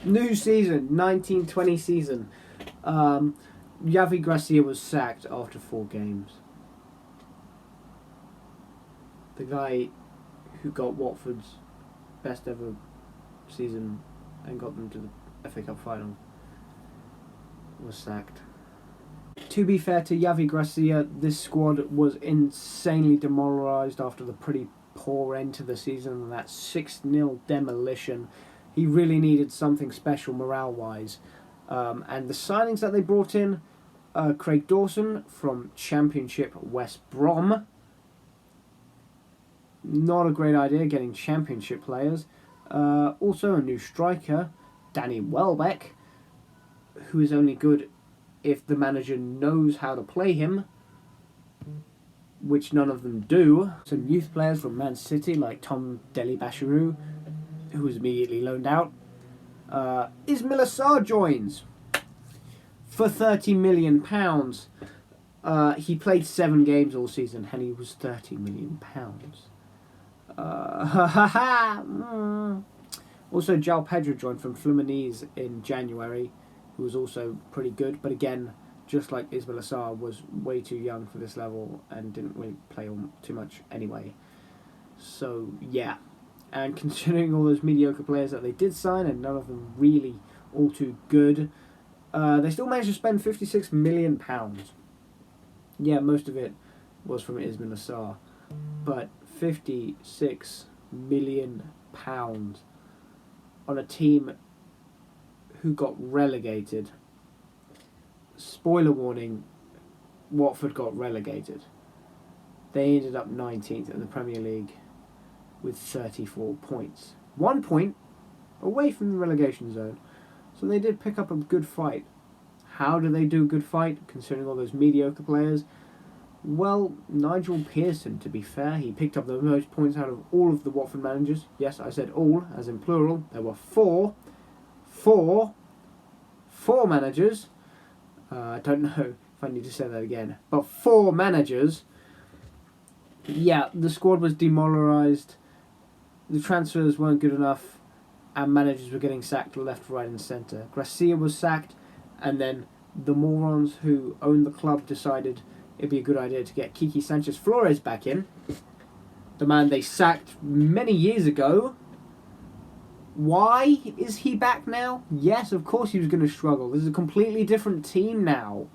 New season, 1920 season. Javi Gracia was sacked after 4 games. The guy who got Watford's best ever season and got them to the FA Cup final was sacked. To be fair to Javi Gracia, this squad was insanely demoralised after the pretty poor end to the season and that 6-0 demolition. He really needed something special morale-wise. And the signings that they brought in, Craig Dawson from Championship West Brom. Not a great idea getting Championship players. Also a new striker, Danny Welbeck, who is only good if the manager knows how to play him, which none of them do. Some youth players from Man City like Tom Deli-Bashiru, who was immediately loaned out. Ismail Assar joins for £30 million. He played 7 games all season and he was £30 million. Also, João Pedro joined from Fluminense in January, who was also pretty good, but again, just like Ismail Assar, was way too young for this level and didn't really play too much anyway. So, yeah. And considering all those mediocre players that they did sign, and none of them really all too good, they still managed to spend £56 million. Yeah, most of it was from Ismail Assar, but £56 million on a team who got relegated. Spoiler warning, Watford got relegated. They ended up 19th in the Premier League with 34 points. 1 point away from the relegation zone. So they did pick up a good fight. How did they do a good fight, considering all those mediocre players? Well, Nigel Pearson, to be fair, he picked up the most points out of all of the Watford managers. Yes, I said all, as in plural. There were four managers. I don't know if I need to say that again. But 4 managers. Yeah, the squad was demoralised. The transfers weren't good enough. And managers were getting sacked left, right and centre. Gracia was sacked. And then the morons who own the club decided it'd be a good idea to get Kiki Sanchez-Flores back in. The man they sacked many years ago. Why is he back now? Yes, of course he was going to struggle. This is a completely different team now.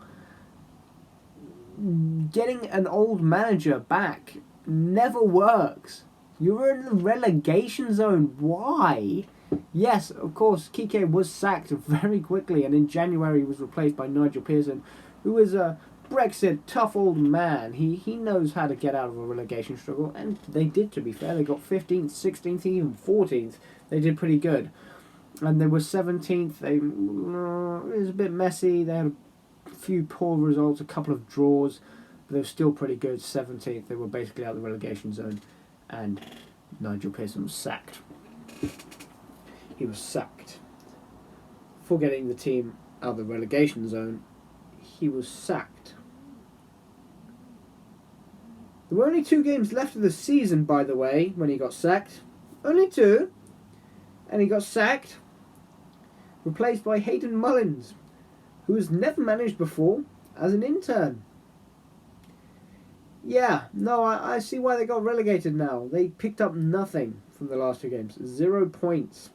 Getting an old manager back never works. You're in the relegation zone. Why? Yes, of course, Kike was sacked very quickly and in January was replaced by Nigel Pearson, who is a Brexit tough old man. He knows how to get out of a relegation struggle, and they did, to be fair. They got 15th, 16th, even 14th. They did pretty good. And they were 17th. It was a bit messy. They had a few poor results, a couple of draws, but they were still pretty good. 17th, they were basically out of the relegation zone, and Nigel Pearson was sacked. He was sacked for getting the team out of the relegation zone. He was sacked. There were only 2 games left of the season, by the way, when he got sacked. Only 2. And he got sacked, replaced by Hayden Mullins, who was never managed before as an intern. Yeah, no, I see why they got relegated now. They picked up nothing from the last 2 games. 0 points.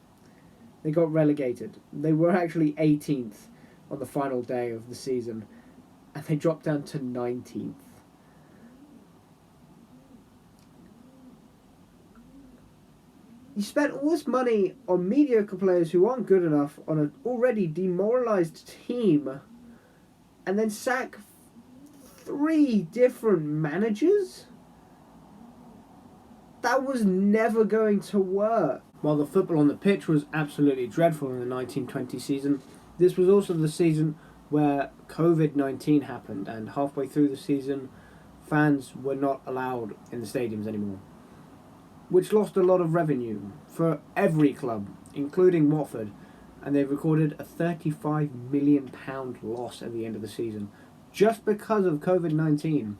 They got relegated. They were actually 18th on the final day of the season, and they dropped down to 19th. You spent all this money on mediocre players who aren't good enough on an already demoralised team, and then sack 3 different managers? That was never going to work. While the football on the pitch was absolutely dreadful in the 1920 season, this was also the season where COVID-19 happened, and halfway through the season, fans were not allowed in the stadiums anymore, which lost a lot of revenue for every club, including Watford, and they recorded a £35 million loss at the end of the season, just because of COVID-19.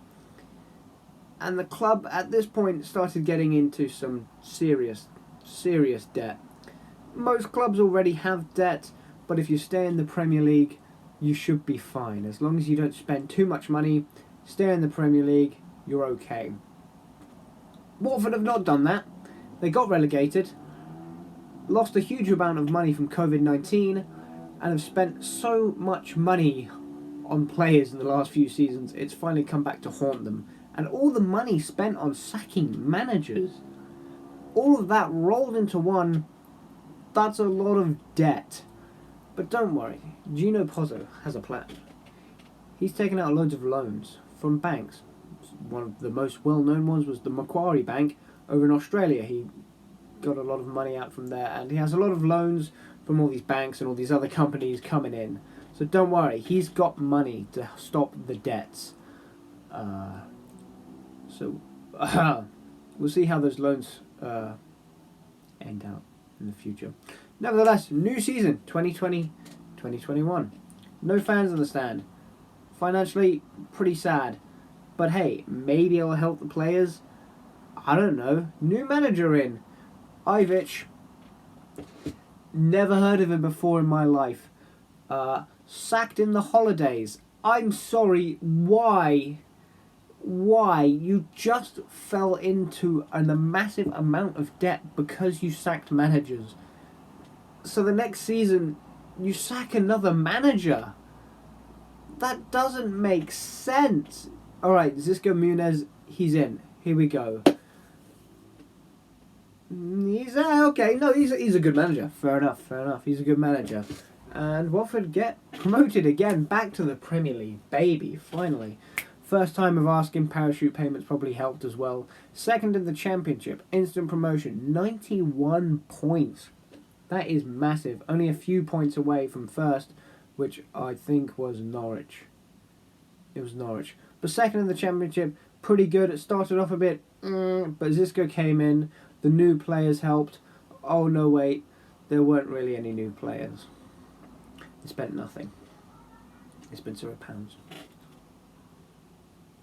And the club at this point started getting into some serious debt. most clubs already have debt, but if you stay in the Premier League, you should be fine. As long as you don't spend too much money, stay in the Premier League, you're okay. Watford have not done that. They got relegated, lost a huge amount of money from COVID-19, and have spent so much money on players in the last few seasons, it's finally come back to haunt them. And all the money spent on sacking managers, all of that rolled into one, that's a lot of debt. But don't worry, Gino Pozzo has a plan. He's taken out loads of loans from banks. One of the most well-known ones was the Macquarie Bank over in Australia. He got a lot of money out from there, and he has a lot of loans from all these banks and all these other companies coming in. So don't worry, he's got money to stop the debts. We'll see how those loans end out in the future. Nevertheless, new season, 2020-2021. No fans in the stand. Financially, pretty sad. But hey, maybe it'll help the players. I don't know. New manager in. Ivic. Never heard of him before in my life. Sacked in the holidays. I'm sorry, why? Why? You just fell into a massive amount of debt because you sacked managers. So the next season, you sack another manager. That doesn't make sense. Alright, Xisco Muniz, he's in. Here we go. He's okay. No, he's a good manager. Fair enough. He's a good manager. And Watford get promoted again back to the Premier League. Baby, finally. First time of asking, parachute payments probably helped as well. Second in the Championship, instant promotion, 91 points. That is massive. Only a few points away from first, which I think was Norwich. It was Norwich. But second in the Championship, pretty good. It started off a bit, but Xisco came in. The new players helped. Oh no, wait. There weren't really any new players. They spent nothing. They spent £0.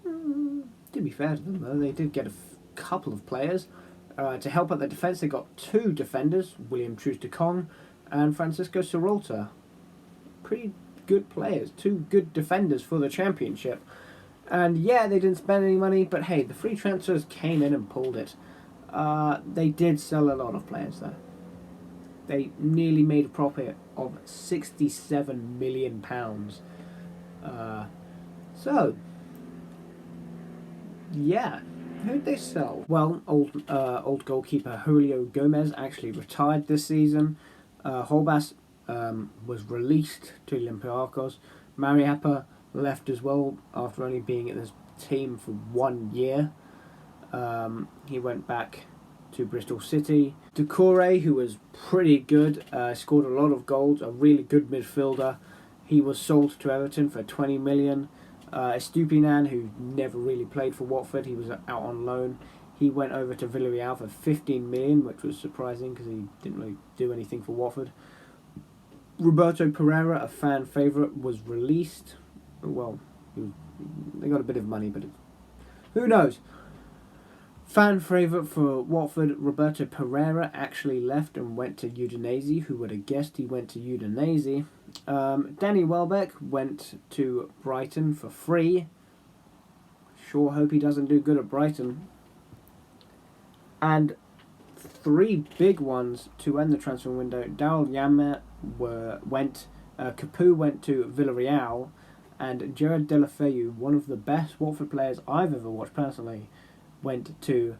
To be fair to them, though, they did get a couple of players. To help out their defence, they got 2 defenders, William Troost-Ekong and Francisco Serralta. Pretty good players, 2 good defenders for the Championship. And yeah, they didn't spend any money, but hey, the free transfers came in and pulled it. They did sell a lot of players, though. They nearly made a profit of £67 million. Yeah. Who'd they sell? Well, old goalkeeper Julio Gomez actually retired this season. Holbas was released to Olympiacos. Mariappa left as well after only being at this team for 1 year. He went back to Bristol City. Doucouré, who was pretty good, scored a lot of goals, a really good midfielder. He was sold to Everton for 20 million. Estupinan, who never really played for Watford, he was out on loan. He went over to Villarreal for 15 million, which was surprising because he didn't really do anything for Watford. Roberto Pereira, a fan favourite, was released. Well, they got a bit of money, but who knows? Fan favourite for Watford, Roberto Pereira, actually left and went to Udinese. Who would have guessed he went to Udinese? Danny Welbeck went to Brighton for free. Sure hope he doesn't do good at Brighton. And 3 big ones to end the transfer window. Daryl Yama went. Capu went to Villarreal. And Gerard Deulofeu, one of the best Watford players I've ever watched personally, went to,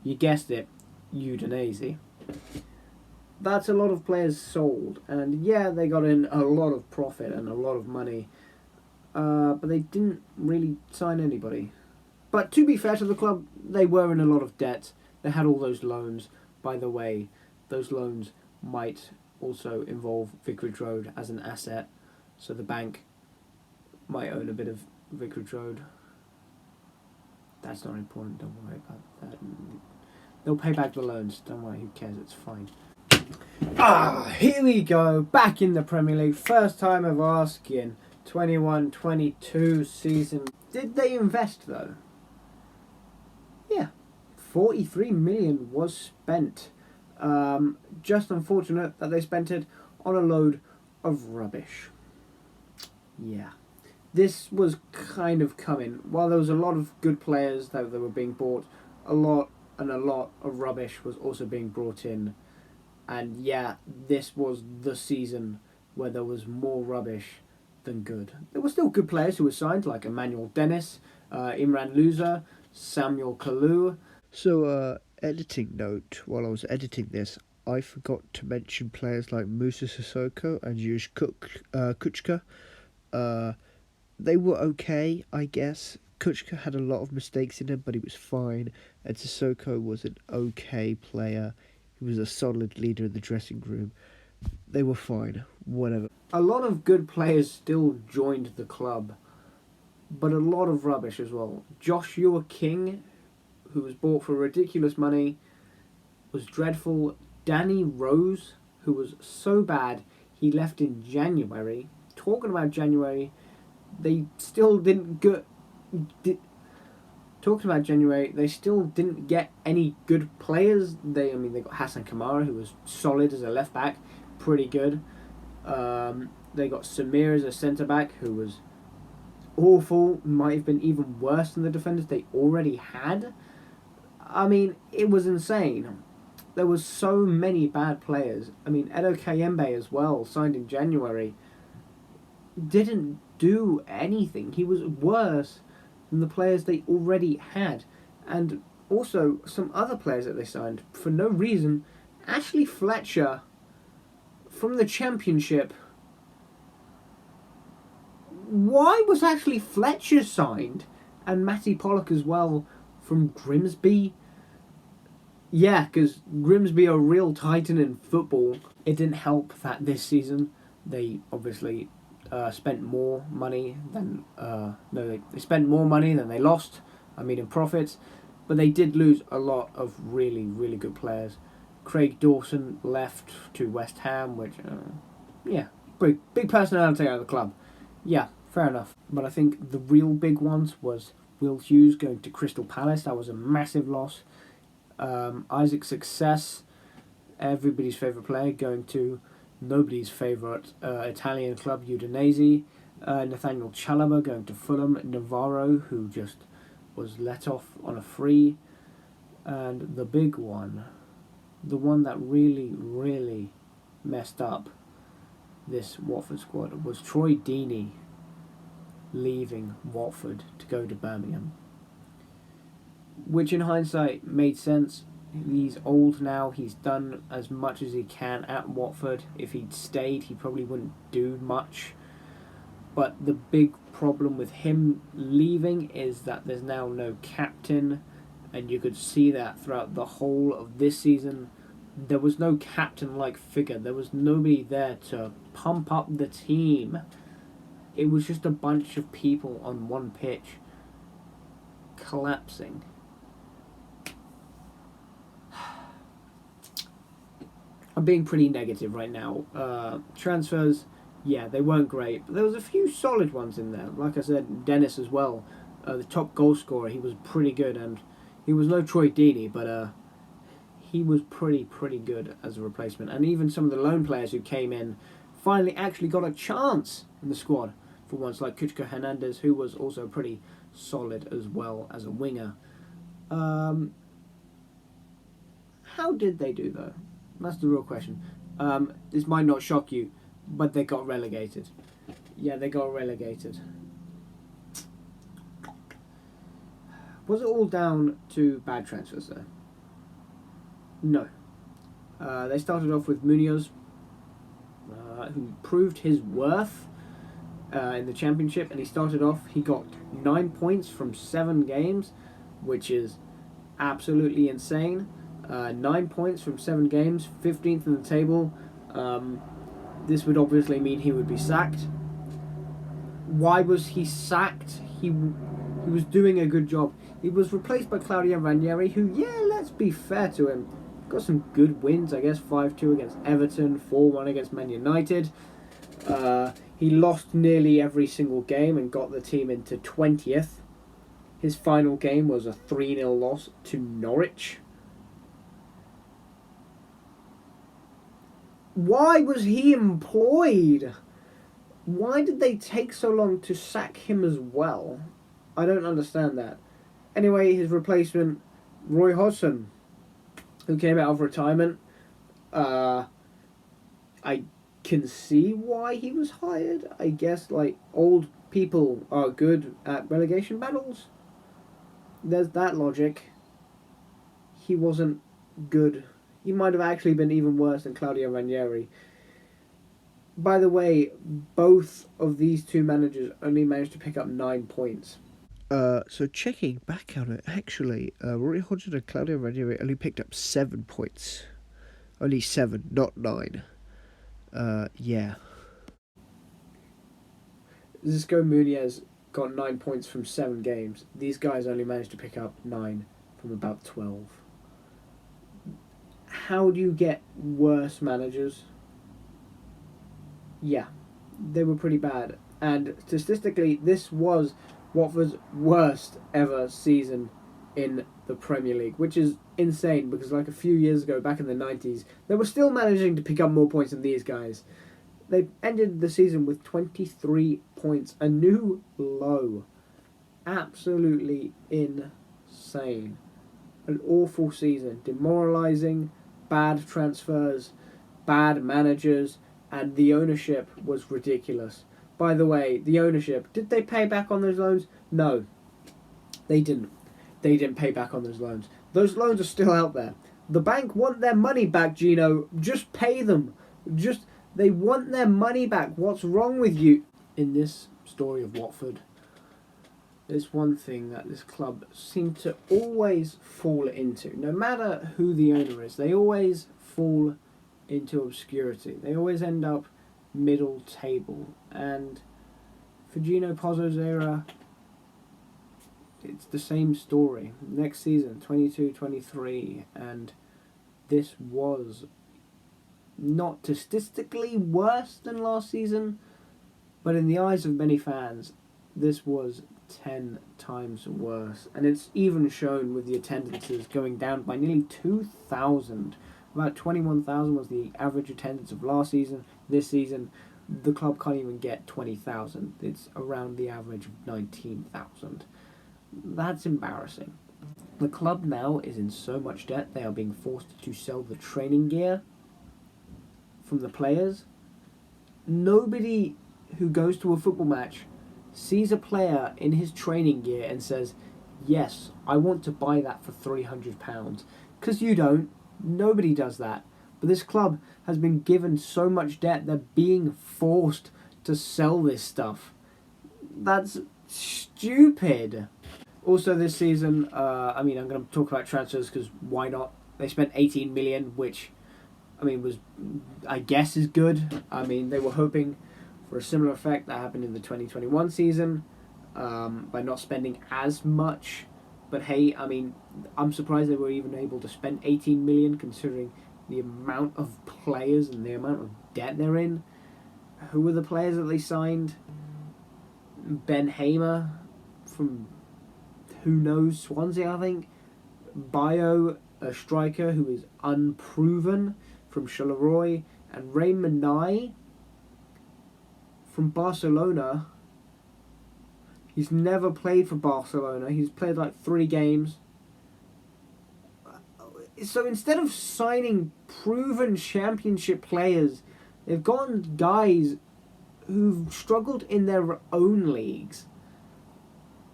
you guessed it, Udinese. That's a lot of players sold, and yeah, they got in a lot of profit and a lot of money, but they didn't really sign anybody. But to be fair to the club, they were in a lot of debt. They had all those loans. By the way, those loans might also involve Vicarage Road as an asset, so the bank might own a bit of Vicarage Road. That's not important, don't worry about that. They'll pay back the loans, don't worry, who cares, it's fine. Here we go, back in the Premier League, first time of asking, 21-22 season. Did they invest though? Yeah, 43 million was spent. Just unfortunate that they spent it on a load of rubbish. Yeah. This was kind of coming. While there was a lot of good players that were being bought, a lot of rubbish was also being brought in. And yeah, this was the season where there was more rubbish than good. There were still good players who were signed, like Emmanuel Dennis, Imran Louza, Samuel Kalou. So, editing note, while I was editing this, I forgot to mention players like Musa Sissoko and Yush Kuchka. They were okay, I guess. Kuchka had a lot of mistakes in him, but he was fine. And Sissoko was an okay player. He was a solid leader in the dressing room. They were fine, whatever. A lot of good players still joined the club, but a lot of rubbish as well. Joshua King, who was bought for ridiculous money, was dreadful. Danny Rose, who was so bad, he left in January. Talking about January, they still didn't get... Talking about January, they still didn't get any good players. They got Hassan Kamara, who was solid as a left back, pretty good. They got Samir as a centre back, who was awful. Might have been even worse than the defenders they already had. I mean, it was insane. There was so many bad players. I mean, Edo Kayembe as well, signed in January, didn't do anything. He was worse than the players they already had. And also, some other players that they signed, for no reason. Ashley Fletcher, from the Championship. Why was Ashley Fletcher signed? And Matty Pollock as well, from Grimsby? Yeah, because Grimsby are a real titan in football. It didn't help that this season they obviously spent more money than... they spent more money than they lost, in profits. But they did lose a lot of really, really good players. Craig Dawson left to West Ham, which, big personality out of the club. Yeah, fair enough. But I think the real big ones was Will Hughes going to Crystal Palace. That was a massive loss. Isaac Success, everybody's favourite player, going to nobody's favourite Italian club, Udinese. Nathaniel Chalobah going to Fulham. Navarro, who just was let off on a free. And the big one, the one that really, really messed up this Watford squad, was Troy Deeney leaving Watford to go to Birmingham. Which in hindsight made sense. He's old now, he's done as much as he can at Watford. If he'd stayed, he probably wouldn't do much. But the big problem with him leaving is that there's now no captain, and you could see that throughout the whole of this season. There was no captain-like figure. There was nobody there to pump up the team. It was just a bunch of people on one pitch collapsing. I'm being pretty negative right now. Transfers, yeah, they weren't great, but there was a few solid ones in there. Like I said, Dennis as well, the top goal scorer, he was pretty good, and he was no Troy Deeney, but he was pretty good as a replacement. And even some of the loan players who came in finally actually got a chance in the squad for once, like Kuchka Hernandez, who was also pretty solid as well as a winger. How did they do, though? That's the real question. This might not shock you, but they got relegated. Yeah, they got relegated. Was it all down to bad transfers, though? No. They started off with Munoz, who proved his worth in the Championship, and he got 9 points from 7 games, which is absolutely insane. 9 points from 7 games, 15th in the table. This would obviously mean he would be sacked. Why was he sacked? He was doing a good job. He was replaced by Claudio Ranieri, who, yeah, let's be fair to him, got some good wins, I guess. 5-2 against Everton, 4-1 against Man United. He lost nearly every single game and got the team into 20th. His final game was a 3-0 loss to Norwich. Why was he employed? Why did they take so long to sack him as well? I don't understand that. Anyway, his replacement, Roy Hodgson, who came out of retirement. I can see why he was hired. I guess, like, old people are good at relegation battles. There's that logic. He wasn't good. He might have actually been even worse than Claudio Ranieri. By the way, both of these two managers only managed to pick up 9 points. So checking back on it, actually, Roy Hodgson and Claudio Ranieri only picked up 7 points. Only 7, not 9. Yeah. Xisco Munoz got 9 points from 7 games. These guys only managed to pick up 9 from about 12. How do you get worse managers? Yeah, they were pretty bad. And statistically, this was Watford's worst ever season in the Premier League, which is insane because like a few years ago, back in the 90s, they were still managing to pick up more points than these guys. They ended the season with 23 points, a new low. Absolutely insane. An awful season. Demoralising, bad transfers, bad managers, and the ownership was ridiculous. By the way, the ownership, did they pay back on those loans? No, they didn't. They didn't pay back on those loans. Those loans are still out there. The bank want their money back, Gino. Just pay them. They want their money back. What's wrong with you? In this story of Watford, there's one thing that this club seemed to always fall into. No matter who the owner is, they always fall into obscurity. They always end up middle table. And for Gino Pozzo's era, it's the same story. Next season, 22-23, and this was not statistically worse than last season, but in the eyes of many fans, this was 10 times worse. And it's even shown with the attendances going down by nearly 2,000. About 21,000 was the average attendance of last season. This season, the club can't even get 20,000. It's around the average of 19,000. That's embarrassing. The club now is in so much debt, they are being forced to sell the training gear from the players. Nobody who goes to a football match sees a player in his training gear and says, yes, I want to buy that for £300. Because you don't. Nobody does that. But this club has been given so much debt, they're being forced to sell this stuff. That's stupid. Also this season, I'm going to talk about transfers because why not? They spent 18 million, which, I guess is good. They were hoping for a similar effect that happened in the 2021 season by not spending as much. But hey, I'm surprised they were even able to spend 18 million considering the amount of players and the amount of debt they're in. Who were the players that they signed? Ben Hamer from, who knows, Swansea, I think. Bayo, a striker who is unproven, from Charleroi. And Raymond Nye from Barcelona. He's never played for Barcelona. He's played like 3 games. So instead of signing proven championship players, they've gone guys who've struggled in their own leagues.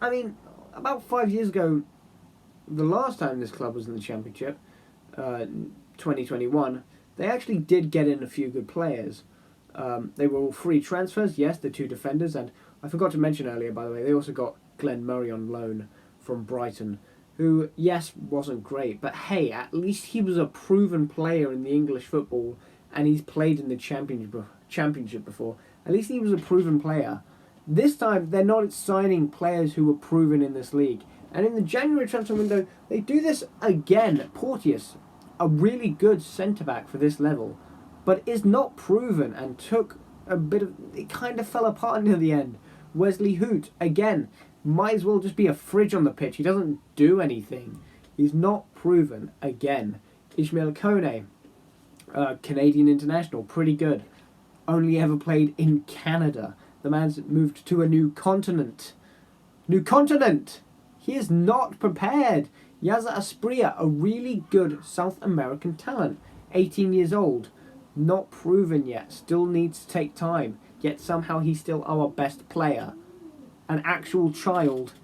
About 5 years ago, the last time this club was in the championship, 2021, they actually did get in a few good players. They were all free transfers, yes, the 2 defenders, and I forgot to mention earlier, by the way, they also got Glenn Murray on loan from Brighton, who, yes, wasn't great, but hey, at least he was a proven player in the English football, and he's played in the championship before. At least he was a proven player. This time, they're not signing players who were proven in this league. And in the January transfer window, they do this again. Porteous, a really good centre-back for this level, but is not proven and took a bit of... It kind of fell apart near the end. Wesley Hoot, again, might as well just be a fridge on the pitch. He doesn't do anything. He's not proven, again. Ismail Kone, Canadian international, pretty good. Only ever played in Canada. The man's moved to a new continent. New continent! He is not prepared. Yaza Asprilla, a really good South American talent. 18 years old. Not proven yet. Still needs to take time. Yet somehow he's still our best player. An actual child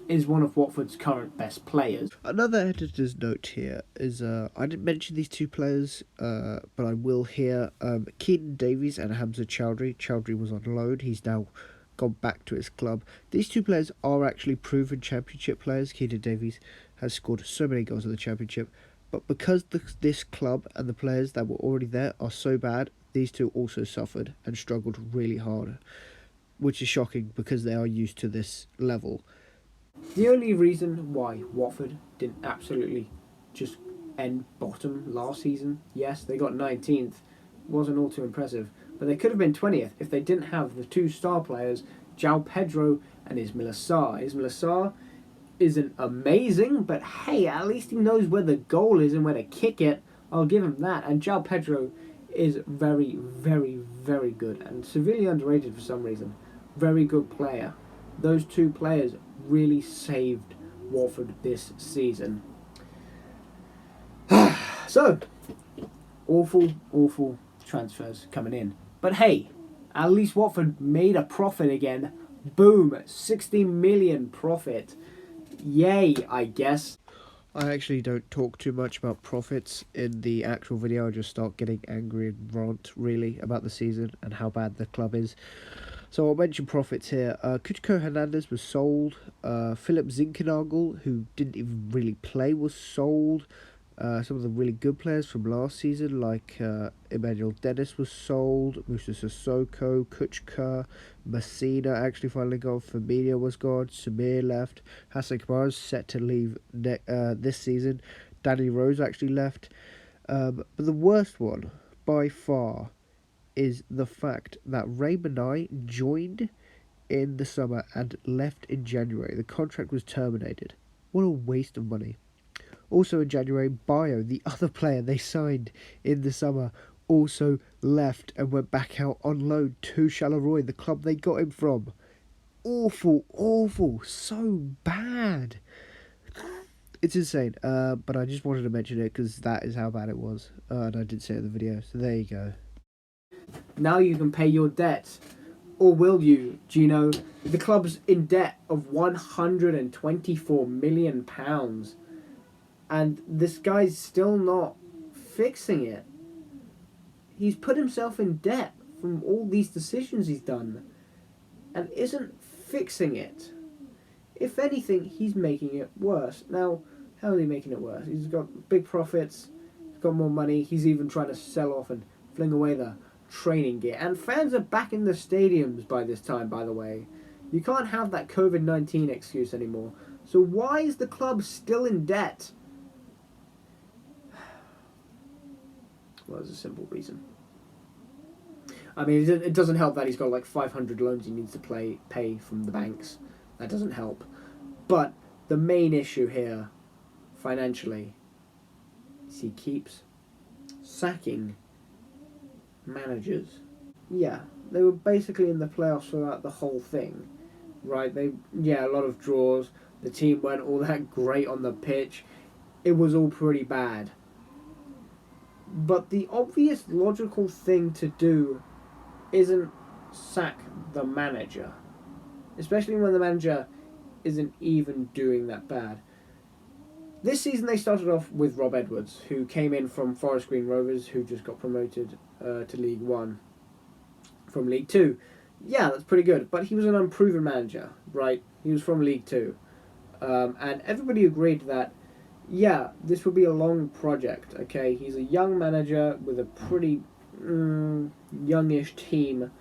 is one of Watford's current best players. Another editor's note here is I didn't mention these two players, but I will here. Keaton Davies and Hamza Chowdhury. Chowdhury was on loan. He's now gone back to his club. These two players are actually proven championship players. Keaton Davies has scored so many goals in the championship, but because this club and the players that were already there are so bad, these two also suffered and struggled really hard, which is shocking because they are used to this level. The only reason why Watford didn't absolutely just end bottom last season, yes, they got 19th, wasn't all too impressive, but they could have been 20th if they didn't have the two star players, João Pedro and Ismaila Sarr. Ismaila Sarr isn't amazing, but hey, at least he knows where the goal is and where to kick it. I'll give him that. And João Pedro is very, very, very good and severely underrated for some reason. Very good player. Those two players really saved Watford this season. So, awful transfers coming in. But hey, at least Watford made a profit again. Boom, 60 million profit. Yay, I guess. I actually don't talk too much about profits in the actual video. I just start getting angry and rant, really, about the season and how bad the club is. So I'll mention profits here. Kutiko Hernandez was sold. Philip Zinkernagel, who didn't even really play, was sold. Some of the really good players from last season, like Emmanuel Dennis, was sold. Musa Sissoko, Kuchka, Messina actually finally gone. Firmino was gone. Samir left. Hassan Kamara is set to leave this season. Danny Rose actually left. But the worst one, by far, is the fact that Ray Manai joined in the summer and left in January. The contract was terminated. What a waste of money. Also in January, Bayo, the other player they signed in the summer, also left and went back out on loan to Charleroi, the club they got him from. Awful, so bad. It's insane, but I just wanted to mention it because that is how bad it was, and I did say it in the video, so there you go. Now you can pay your debt. Or will you, Gino? The club's in debt of £124 million. And this guy's still not fixing it. He's put himself in debt from all these decisions he's done and isn't fixing it. If anything, he's making it worse. Now, how is he making it worse? He's got big profits, he's got more money, he's even trying to sell off and fling away the training gear. And fans are back in the stadiums by this time, by the way. You can't have that COVID-19 excuse anymore. So why is the club still in debt? Well, there's a simple reason. I mean, it doesn't help that he's got like 500 loans he needs to pay from the banks. That doesn't help. But the main issue here, financially, is he keeps sacking managers. Yeah, they were basically in the playoffs throughout the whole thing, right? A lot of draws. The team weren't all that great on the pitch. It was all pretty bad. But the obvious logical thing to do isn't sack the manager, especially when the manager isn't even doing that bad. This season they started off with Rob Edwards, who came in from Forest Green Rovers, who just got promoted to League One from League Two. Yeah, that's pretty good, but he was an unproven manager, right? He was from League Two. And everybody agreed that, yeah, this would be a long project, okay? He's a young manager with a pretty youngish team.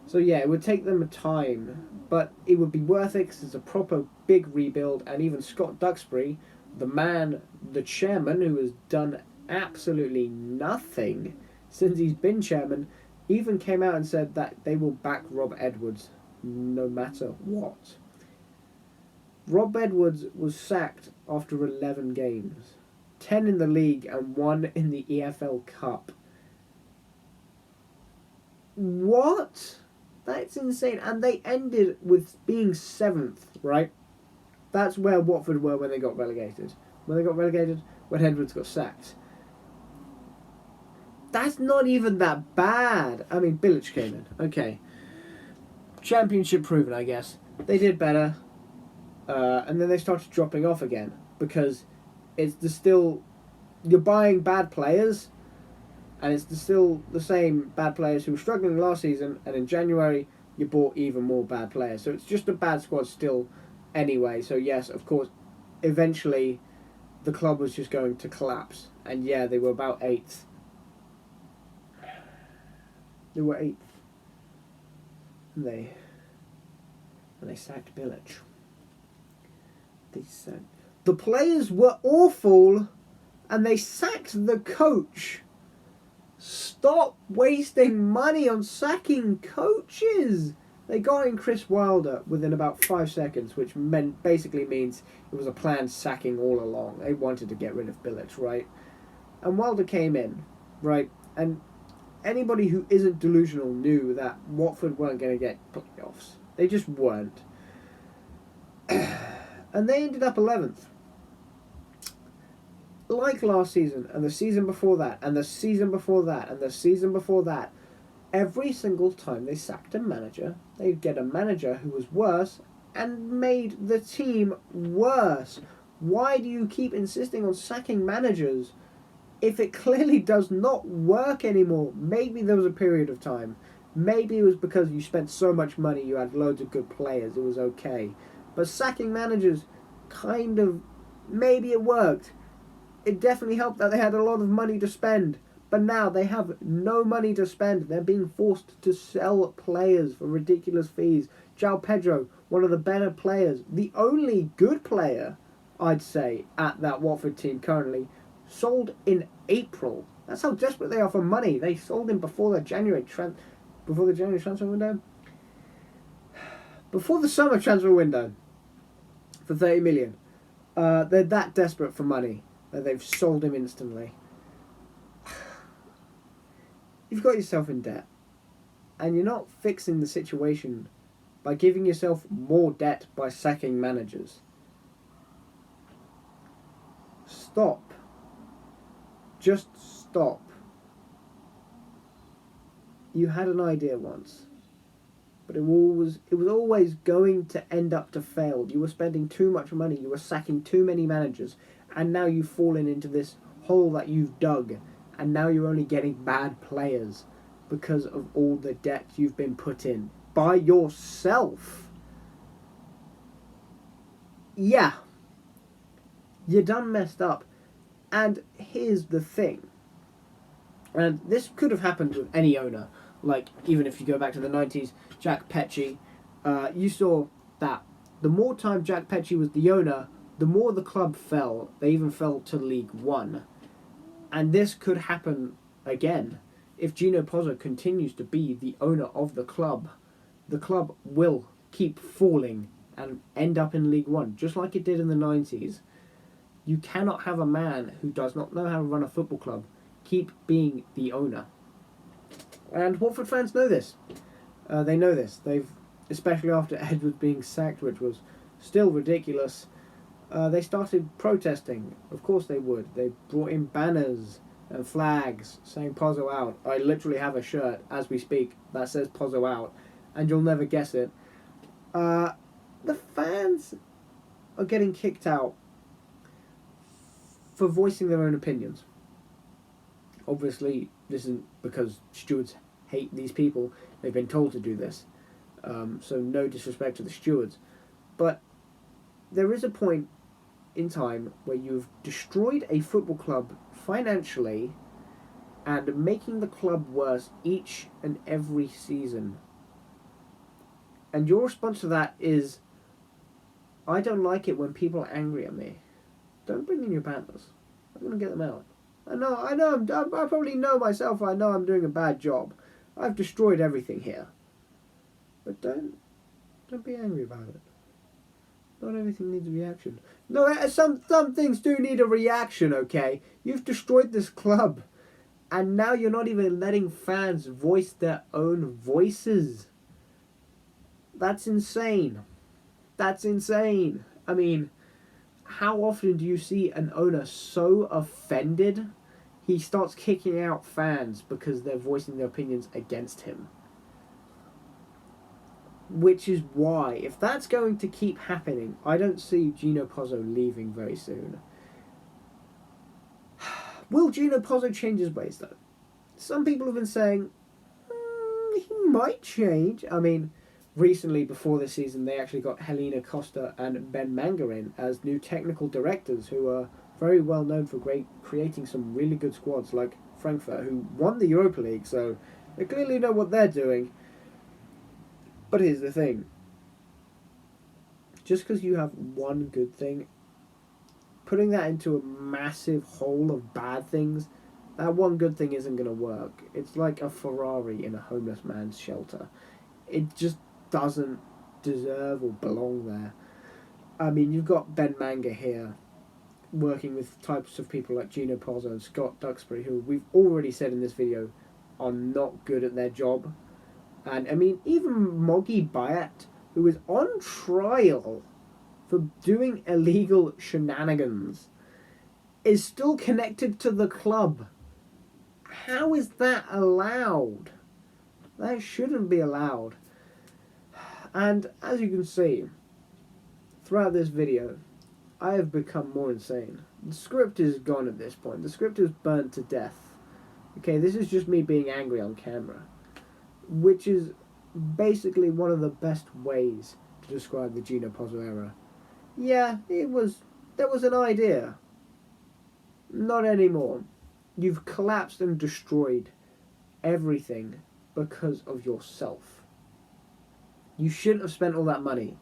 So yeah, it would take them time, but it would be worth it because it's a proper big rebuild. And even Scott Duxbury, the chairman, who has done absolutely nothing since he's been chairman, even came out and said that they will back Rob Edwards no matter what. Rob Edwards was sacked after 11 games, 10 in the league and 1 in the EFL Cup. What? That's insane. And they ended with being 7th, right? That's where Watford were when they got relegated. When Edwards got sacked. That's not even that bad. I mean, Bilic came in. Okay. Championship proven, I guess. They did better. And then they started dropping off again. Because you're buying bad players. And it's still the same bad players who were struggling last season. And in January, you bought even more bad players. So it's just a bad squad still anyway. So yes, of course, eventually the club was just going to collapse. And yeah, they were about 8th. They were 8th. And they sacked Bilic. The players were awful, and they sacked the coach. Stop wasting money on sacking coaches. They got in Chris Wilder within about 5 seconds, which basically means it was a planned sacking all along. They wanted to get rid of Bilic, right? And Wilder came in, right? And anybody who isn't delusional knew that Watford weren't going to get playoffs. They just weren't. And they ended up 11th. Like last season, and the season before that, and the season before that, and the season before that, every single time they sacked a manager, they'd get a manager who was worse and made the team worse. Why do you keep insisting on sacking managers if it clearly does not work anymore? Maybe there was a period of time. Maybe it was because you spent so much money, you had loads of good players, it was okay. But sacking managers, maybe it worked. It definitely helped that they had a lot of money to spend. But now they have no money to spend. They're being forced to sell players for ridiculous fees. João Pedro, one of the better players, the only good player, I'd say, at that Watford team currently, sold in April. That's how desperate they are for money. They sold him before the January transfer window. Before the summer transfer window, for 30 million. They're that desperate for money that they've sold him instantly. You've got yourself in debt, and you're not fixing the situation by giving yourself more debt by sacking managers. Stop. Just stop. You had an idea once, but it was always going to end up to fail. You were spending too much money, you were sacking too many managers, and now you've fallen into this hole that you've dug, and now you're only getting bad players because of all the debt you've been put in by yourself. Yeah, you're done messed up. And here's the thing, and this could have happened with any owner. Like, even if you go back to the 90s, Jack Petchey, you saw that the more time Jack Petchey was the owner, the more the club fell. They even fell to League One. And this could happen again. If Gino Pozzo continues to be the owner of the club will keep falling and end up in League One, just like it did in the 90s. You cannot have a man who does not know how to run a football club keep being the owner. And Watford fans know this. They know this. Especially after Edwards being sacked, which was still ridiculous, they started protesting. Of course they would. They brought in banners and flags saying Pozzo out. I literally have a shirt as we speak that says Pozzo out, and you'll never guess it. The fans are getting kicked out for voicing their own opinions. Obviously, this isn't because stewards hate these people. They've been told to do this. So no disrespect to the stewards. But there is a point in time where you've destroyed a football club financially and making the club worse each and every season. And your response to that is, I don't like it when people are angry at me. Don't bring in your banners. I'm going to get them out. I probably know myself. I know I'm doing a bad job. I've destroyed everything here. But don't be angry about it. Not everything needs a reaction. No, some things do need a reaction, okay? You've destroyed this club. And now you're not even letting fans voice their own voices. That's insane. That's insane. I mean, how often do you see an owner so offended he starts kicking out fans because they're voicing their opinions against him? Which is why, if that's going to keep happening, I don't see Gino Pozzo leaving very soon. Will Gino Pozzo change his ways, though? Some people have been saying he might change. I mean, recently, before this season, they actually got Helena Costa and Ben Manga in as new technical directors who are very well known for creating some really good squads, like Frankfurt, who won the Europa League, so they clearly know what they're doing. But here's the thing. Just because you have one good thing, putting that into a massive hole of bad things, that one good thing isn't going to work. It's like a Ferrari in a homeless man's shelter. It just doesn't deserve or belong there. I mean, you've got Ben Manga here, working with types of people like Gino Pozzo and Scott Duxbury, who we've already said in this video are not good at their job. And I mean, even Moggy Bayat, who is on trial for doing illegal shenanigans, is still connected to the club. How is that allowed? That shouldn't be allowed. And as you can see, throughout this video, I have become more insane. The script is gone at this point. The script is burnt to death. Okay, this is just me being angry on camera, which is basically one of the best ways to describe the Gino Pozzo era. Yeah, there was an idea. Not anymore. You've collapsed and destroyed everything because of yourself. You shouldn't have spent all that money.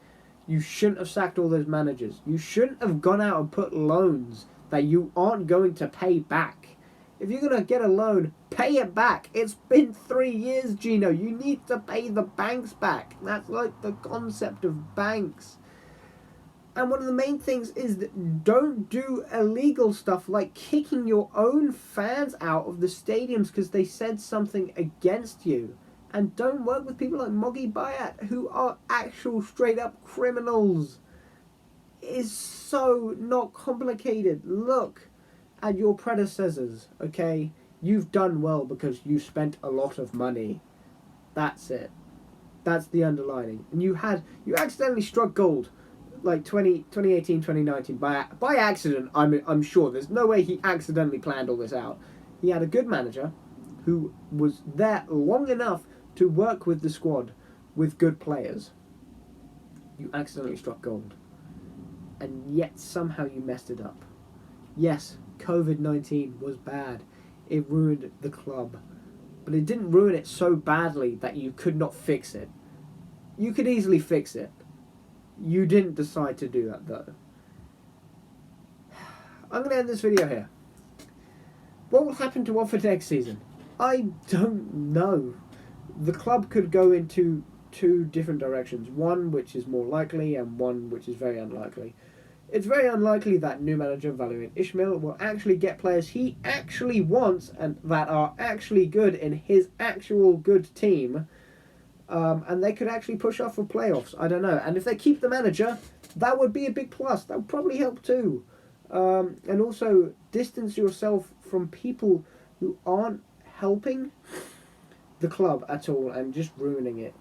You shouldn't have sacked all those managers. You shouldn't have gone out and put loans that you aren't going to pay back. If you're going to get a loan, pay it back. It's been 3 years, Gino. You need to pay the banks back. That's like the concept of banks. And one of the main things is that don't do illegal stuff like kicking your own fans out of the stadiums because they said something against you. And don't work with people like Moggy Bayat, who are actual straight up criminals. It is so not complicated. Look at your predecessors, okay? You've done well because you spent a lot of money. That's it. That's the underlining. And you accidentally struck gold like 2018, 2019 by accident. I'm sure there's no way he accidentally planned all this out. He had a good manager who was there long enough to work with the squad with good players. You accidentally struck gold. And yet somehow you messed it up. Yes, COVID-19 was bad. It ruined the club. But it didn't ruin it so badly that you could not fix it. You could easily fix it. You didn't decide to do that, though. I'm going to end this video here. What will happen to Watford next season? I don't know. The club could go into two different directions. One which is more likely and one which is very unlikely. It's very unlikely that new manager Valérien Ismaël will actually get players he actually wants and that are actually good in his actual good team. And they could actually push off for playoffs. I don't know. And if they keep the manager, that would be a big plus. That would probably help too. And also distance yourself from people who aren't helping the club at all and just ruining it.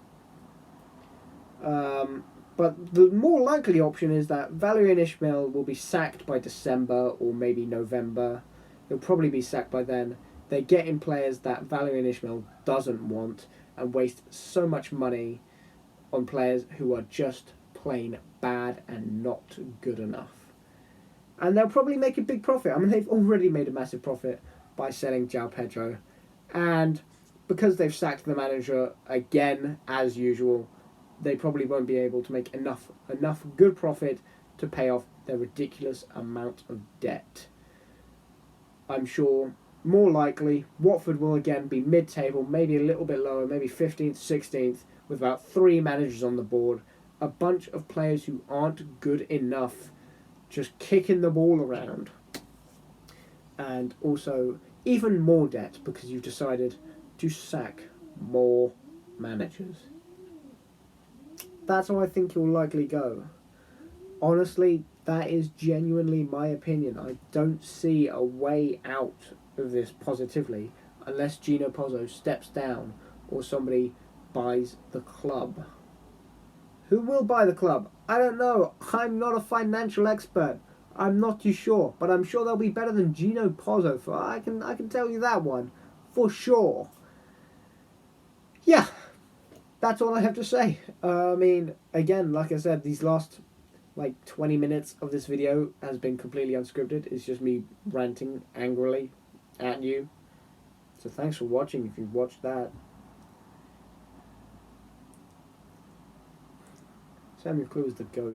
But the more likely option is that Valérien Ismaël will be sacked by December or maybe November. He'll probably be sacked by then. They get in players that Valérien Ismaël doesn't want and waste so much money on players who are just plain bad and not good enough. And they'll probably make a big profit. I mean, they've already made a massive profit by selling João Pedro. And because they've sacked the manager again, as usual, they probably won't be able to make enough good profit to pay off their ridiculous amount of debt. I'm sure, more likely, Watford will again be mid-table, maybe a little bit lower, maybe 15th, 16th, with about 3 managers on the board, a bunch of players who aren't good enough, just kicking the ball around. And also, even more debt because you've decided to sack more managers. That's how I think you'll likely go. Honestly, that is genuinely my opinion. I don't see a way out of this positively unless Gino Pozzo steps down or somebody buys the club. Who will buy the club? I don't know. I'm not a financial expert. I'm not too sure, but I'm sure they'll be better than Gino Pozzo. I can tell you that one for sure. Yeah, that's all I have to say. I mean, again, like I said, these last 20 minutes of this video has been completely unscripted. It's just me ranting angrily at you. So thanks for watching if you've watched that. Samuel Clue is the GOAT.